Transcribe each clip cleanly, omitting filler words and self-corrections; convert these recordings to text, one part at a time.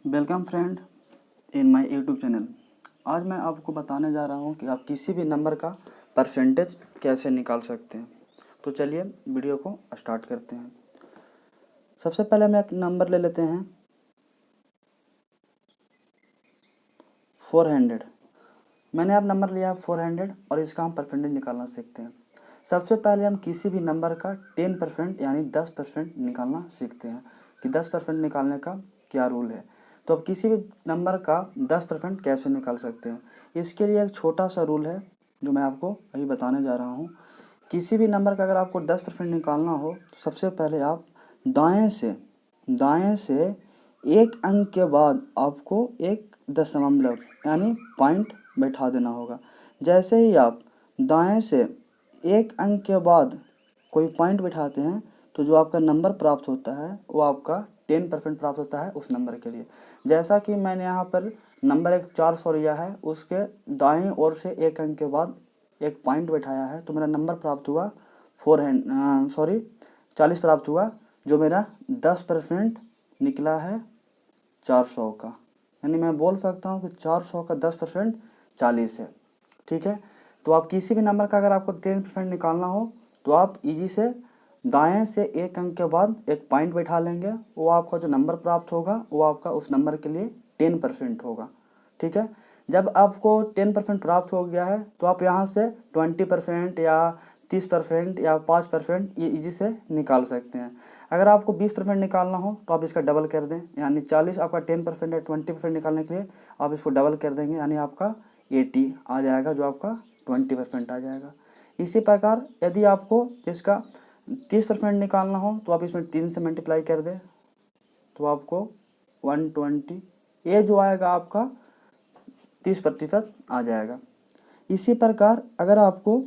Welcome friend in my YouTube channel. आज मैं आपको बताने जा रहा हूं कि आप किसी भी नंबर का परसेंटेज कैसे निकाल सकते हैं। तो चलिए वीडियो को स्टार्ट करते हैं। सबसे पहले हम एक नंबर ले लेते हैं 400। मैंने अब नंबर लिया 400 और इसका हम परसेंटेज निकालना सीखते हैं। सबसे पहले हम किसी भी नंबर का 10% यानी 10% निकालना सीखते हैं कि 10% निकालने का क्या रूल है। तो अब किसी भी नंबर का 10% कैसे निकाल सकते हैं, इसके लिए एक छोटा सा रूल है जो मैं आपको अभी बताने जा रहा हूँ। किसी भी नंबर का अगर आपको 10% निकालना हो तो सबसे पहले आप दाएं से एक अंक के बाद आपको एक दशमलव यानी पॉइंट बैठा देना होगा। जैसे ही आप दाएं से एक अंक के बाद कोई पॉइंट बैठाते हैं तो जो आपका नंबर प्राप्त होता है वो आपका 10% प्राप्त होता है उस नंबर के लिए। जैसा कि मैंने यहाँ पर नंबर एक 400 लिया है, उसके दाएं ओर से एक अंक के बाद एक पॉइंट बैठाया है तो मेरा नंबर प्राप्त हुआ 40 प्राप्त हुआ, जो मेरा 10% निकला है 400 का। यानी मैं बोल सकता हूँ कि 400 का 10% 40 है। ठीक है, तो आप किसी भी नंबर का अगर आपको 10% निकालना हो तो आप इजी से दाएं से एक अंक के बाद एक पॉइंट बैठा लेंगे, वो आपका जो नंबर प्राप्त होगा वो आपका उस नंबर के लिए 10% होगा। ठीक है, जब आपको 10% प्राप्त हो गया है तो आप यहाँ से 20% या 30% या 5% ये इजी से निकाल सकते हैं। अगर आपको 20% निकालना हो तो आप इसका डबल कर दें, यानी 40 आपका 10% है, 20% निकालने के लिए आप इसको डबल कर देंगे, यानी आपका 80 आ जाएगा, जो आपका 20% आ जाएगा। इसी प्रकार यदि आपको इसका 30% निकालना हो तो आप इसमें 3 से मल्टीप्लाई कर दें तो आपको 120, ये जो आएगा आपका 30% आ जाएगा। इसी प्रकार अगर आपको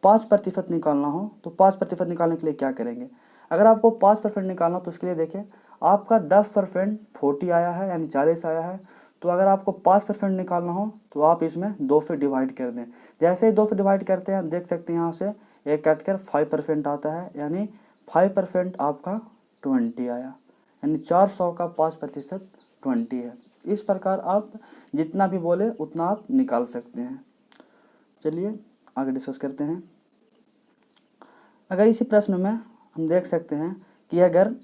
5% निकालना हो तो 5% निकालने के लिए क्या करेंगे। अगर आपको 5% निकालना हो तो उसके लिए देखिए आपका 10% 40 आया है यानी 40 आया है, तो अगर आपको 5% निकालना हो तो आप इसमें 2 से डिवाइड कर दें। जैसे ही 2 से डिवाइड करते हैं देख सकते हैं यहाँ से एक कट कर 5% आता है, यानी 5% आपका 20 आया, यानी 400 का 5% 20 है। इस प्रकार आप जितना भी बोले उतना आप निकाल सकते हैं। चलिए आगे डिस्कस करते हैं। अगर इसी प्रश्न में हम देख सकते हैं कि अगर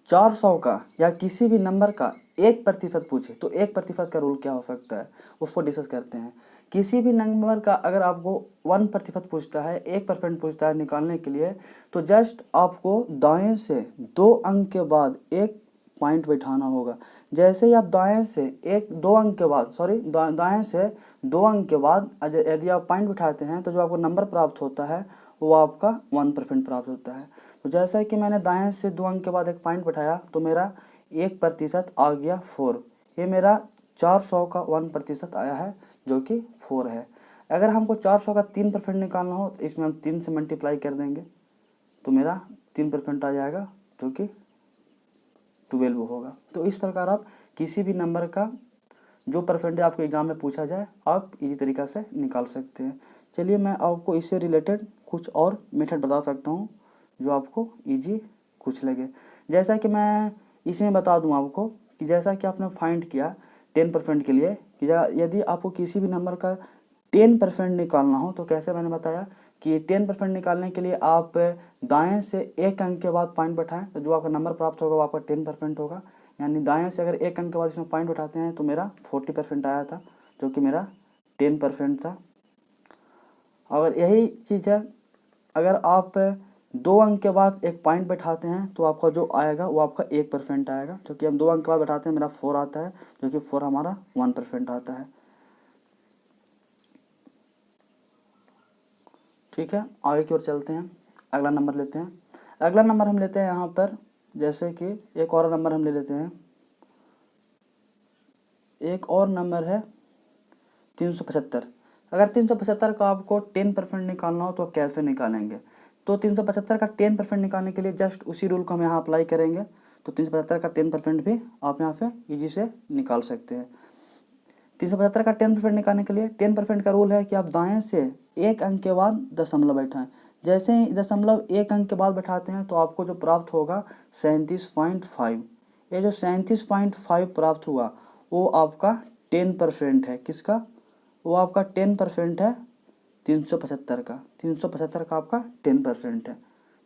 400 का या किसी भी नंबर का 1% पूछे तो 1% का रूल क्या हो सकता है, उसको डिस्कस करते हैं। किसी भी नंबर का अगर आपको 1% पूछता है, 1% पूछता है निकालने के लिए, तो जस्ट आपको दाएं से 2 अंक के बाद एक पॉइंट बैठाना होगा। जैसे ही आप दाएं से दो अंक के बाद यदि आप पॉइंट बैठाते हैं तो जो आपको नंबर प्राप्त होता है वो आपका 1% प्राप्त होता है। तो जैसा कि मैंने दाएं से 2 अंक के बाद एक पॉइंट बैठाया तो मेरा 1% आ गया 4। ये मेरा 400 का 1% आया है जो कि 4 है। अगर हमको 400 का 3% निकालना हो तो इसमें हम 3 से मल्टीप्लाई कर देंगे तो मेरा 3% आ जाएगा जो कि 12 होगा। तो इस प्रकार आप किसी भी नंबर का जो परसेंटेज आपको एग्जाम में पूछा जाए आप इजी तरीक़ा से निकाल सकते हैं। चलिए मैं आपको इससे रिलेटेड कुछ और मेथड बता सकता हूँ जो आपको इजी कुछ लगे। जैसा कि मैं इसमें बता दूँ आपको कि जैसा कि आपने फाइंड किया 10% के लिए कि यदि आपको किसी भी नंबर का 10% निकालना हो तो कैसे, मैंने बताया कि 10% निकालने के लिए आप दाएं से एक अंक के बाद पॉइंट बैठाएं तो जो आपका नंबर प्राप्त होगा वो आपका 10% होगा। यानी दाएं से अगर एक अंक के बाद इसमें पॉइंट उठाते हैं तो मेरा 40% आया था जो कि मेरा 10% था। अगर यही चीज़ है, अगर आप 2 अंक के बाद एक पॉइंट बैठाते हैं तो आपका जो आएगा वो आपका 1% आएगा, जो कि हम 2 अंक के बाद बैठाते हैं मेरा 4 आता है, जो कि 4 हमारा 1% आता है। ठीक है, आगे की ओर चलते हैं। अगला नंबर लेते हैं। अगला नंबर हम लेते हैं यहाँ पर, जैसे कि एक और नंबर हम ले लेते हैं। एक और नंबर है 375। अगर 375 का आपको 10% निकालना हो तो आप कैसे निकालेंगे। तो 375 का 10% निकालने के लिए जस्ट उसी रूल को हम यहाँ अप्लाई करेंगे। तो 375 का 10% भी आप यहाँ से इजी से निकाल सकते हैं। 375 का 10% निकालने के लिए 10% का रूल है कि आप दाएं से एक अंक के बाद दशमलव बैठाएं। जैसे ही दशमलव एक अंक के बाद बैठाते हैं तो आपको जो प्राप्त होगा 37.5। ये जो 37.5 प्राप्त हुआ वो आपका 10% है। किसका? वो आपका 10% है 375 का। 375 का आपका 10% है।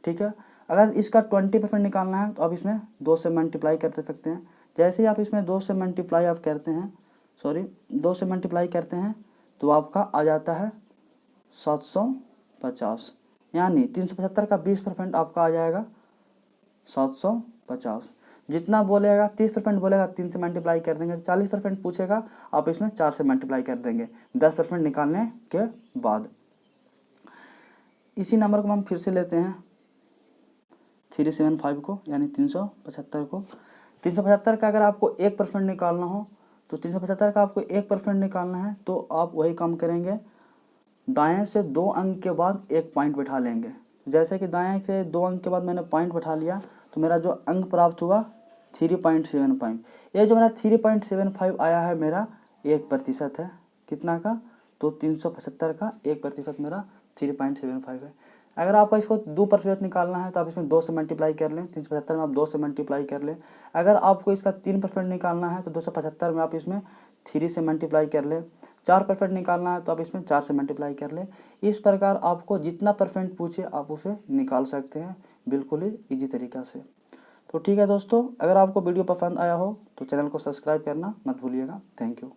ठीक है। अगर इसका 20% निकालना है तो आप इसमें 2 से मल्टीप्लाई कर सकते हैं। जैसे ही आप इसमें 2 से मल्टीप्लाई आप करते हैं, 2 से मल्टीप्लाई करते हैं तो आपका आ जाता है 750, यानी 375 का 20% आपका आ जाएगा 750। जितना बोलेगा 30% बोलेगा 3 से मल्टीप्लाई कर देंगे, 40% पूछेगा आप इसमें 4 से मल्टीप्लाई कर देंगे 10% निकालने के बाद। इसी नंबर को हम फिर से लेते हैं 375 को, यानी 375 को। 375 का अगर आपको 1% निकालना हो तो 375 का आपको 1% निकालना है तो आप वही काम करेंगे, दाएं से 2 अंक के बाद एक पॉइंट बैठा लेंगे। जैसे कि दाएं के 2 अंक के बाद मैंने पॉइंट बैठा लिया तो मेरा जो अंक प्राप्त हुआ 3.75। ये जो मेरा 3.75 आया है मेरा 1% है। कितना का? तो 375 का 1% मेरा 3.75 है। अगर आपको इसको 2% निकालना है तो आप इसमें 2 से मल्टीप्लाई कर लें। 375 में आप 2 से मल्टीप्लाई कर लें। अगर आपको इसका 3% निकालना है तो 275 में आप इसमें 3 से मल्टीप्लाई कर लें। 4% निकालना है तो आप इसमें 4 से मल्टीप्लाई कर लें। इस प्रकार आपको जितना परसेंट पूछे आप उसे निकाल सकते हैं, बिल्कुल ही ईजी तरीक़ा से। तो ठीक है दोस्तों, अगर आपको वीडियो पसंद आया हो तो चैनल को सब्सक्राइब करना मत भूलिएगा। Thank you.